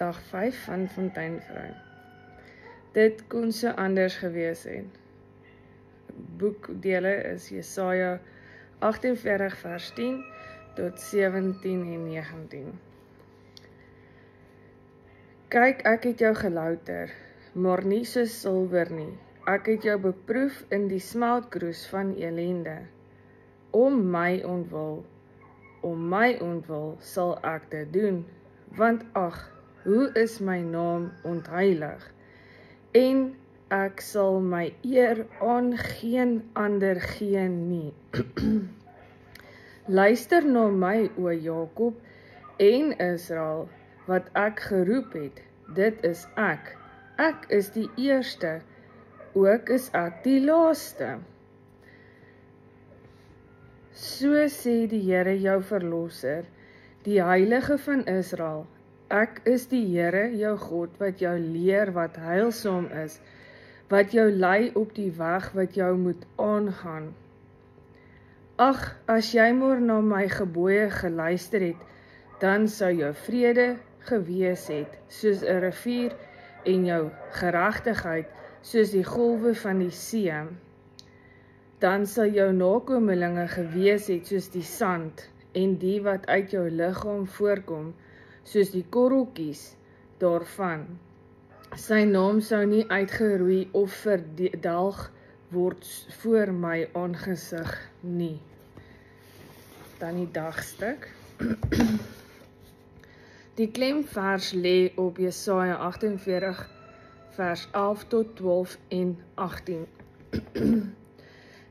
dag 5 van Fonteinvrou. Dit kon so anders gewees het. Boekdele is Jesaja 48 vers 10 tot 17 en 19. Kyk, ek het jou gelouter, maar nie so silwer nie. Ek het jou beproef in die smeltkroes van elende. Om my ontwil sal ek dit doen, want ag, hoe is my naam ontheilig, en ek sal my eer aan geen ander gee nie. Luister na my, o Jakob en Israel, wat ek geroep het, dit is ek. Ek is die eerste, ook is ek die laaste. So sê die Here jou verlosser, die Heilige van Israel, ek is die Here jou God, wat jou leer wat heilsaam is, wat jou lei op die weg wat jou moet aangaan. Ag, as jy maar na my gebooie geluister het, dan sou jou vrede gewees het, soos 'n rivier, en jou geregtigheid, soos die golwe van die see. Dan sal jou nakomelinge gewees het soos die sand, en die wat uit jou liggaam voorkom, soos die korreltjies daarvan. Sy naam sou nie uitgeroei of verdelg word voor my aangesig nie. Dan die dagstuk. Die klemvers lê op Jesaja 48 vers 11 tot 12 en 18.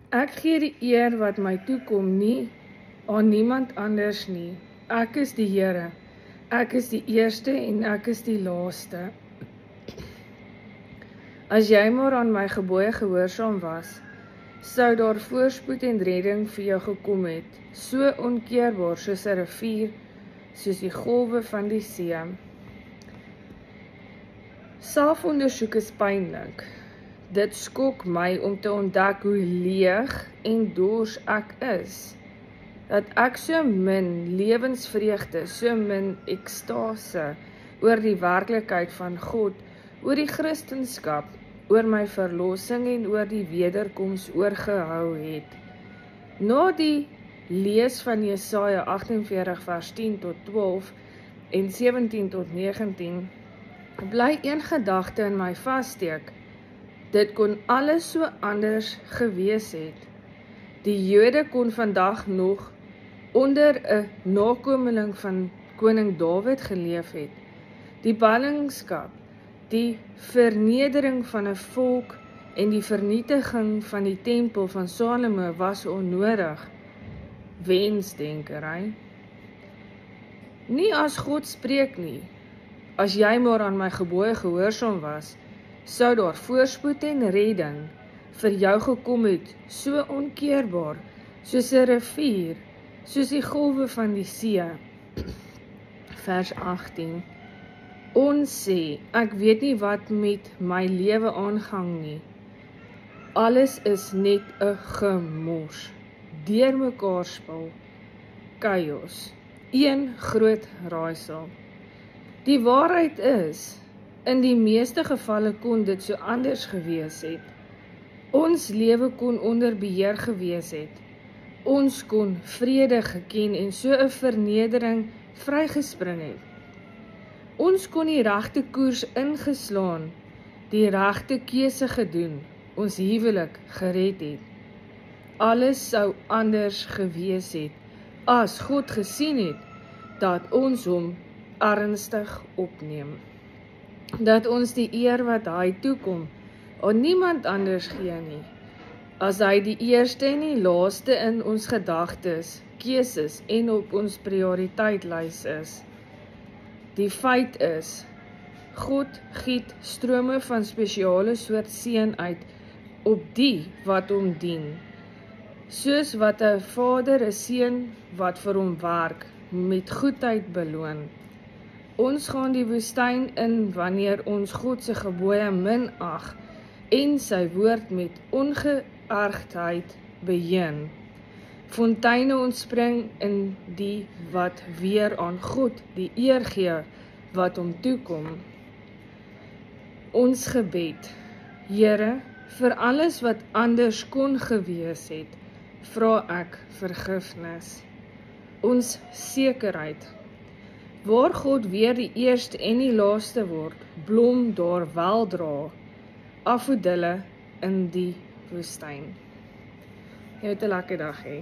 Ek gee die eer wat my toekom nie aan niemand anders nie. Ek is die Here. Ek is die eerste en ek is die laaste. As jy maar aan my gebooie gehoorsaam was, sou daar voorspoed en redding vir jou gekom het, so onkeerbaar soos 'n rivier, soos die golwe van die see. Selfondersoek is pynlik. Dit skok my om te ontdek hoe leeg en dors ek is. Dat ek so min lewensvreugde, so min ekstase oor die werklikheid van God, oor die Christendom, oor my verlossing en oor die wederkoms oorgehou het. Na die lees van Jesaja 48 vers 10 tot 12 en 17 tot 19, bly een gedagte in my vassteek. Dit kon alles so anders gewees het. Die Jode kon vandag nog onder 'n nakomeling van koning Dawid geleef het. Die ballingskap, die vernedering van 'n volk en die vernietiging van die tempel van Salomo was onnodig. Wensdenkery. Nie as God spreek nie. As jy maar aan my gebooie gehoorsaam was, sou daar voorspoed en redding vir jou gekom het, so onkeerbaar, soos 'n rivier, soos die golwe van die see. Vers 18. Ons sê, ek weet nie wat met my lewe aangang nie. Alles is net 'n gemors, deurmekaar spil, chaos, een groot raaisel. Die waarheid is, in die meeste gevalle kon dit so anders gewees het. Ons lewe kon onder beheer gewees het. Ons kon vrede geken en so 'n vernedering vrygespring het. Ons kon die regte koers ingeslaan, die regte keuse gedoen, ons huwelik gered het. Alles sou anders gewees het, as God gesien het, dat ons hom ernstig opneem. Dat ons die eer wat hy toekom, aan niemand anders gee nie, as hy die eerste en die laaste in ons gedagtes, keuses en op ons prioriteitslys is. Die feit is, God giet strome van spesiale soort seën uit op die wat hom dien, soos wat 'n vader 'n seun wat vir hom werk, met goedheid beloon. Ons gaan die woestyn in wanneer ons God se gebooie minag en sy woord met ongeërgdheid beheer. Fonteine ontspring in die wat weer aan God die eer gee wat hom toekom. Ons gebed. Here, vir alles wat anders kon gewees het, vra ek vergifnis. Ons sekerheid. Waar God weer die eerste en die laaste word, blom daar weldra afodille in die woestyn. Jy het 'n lekker dag hê.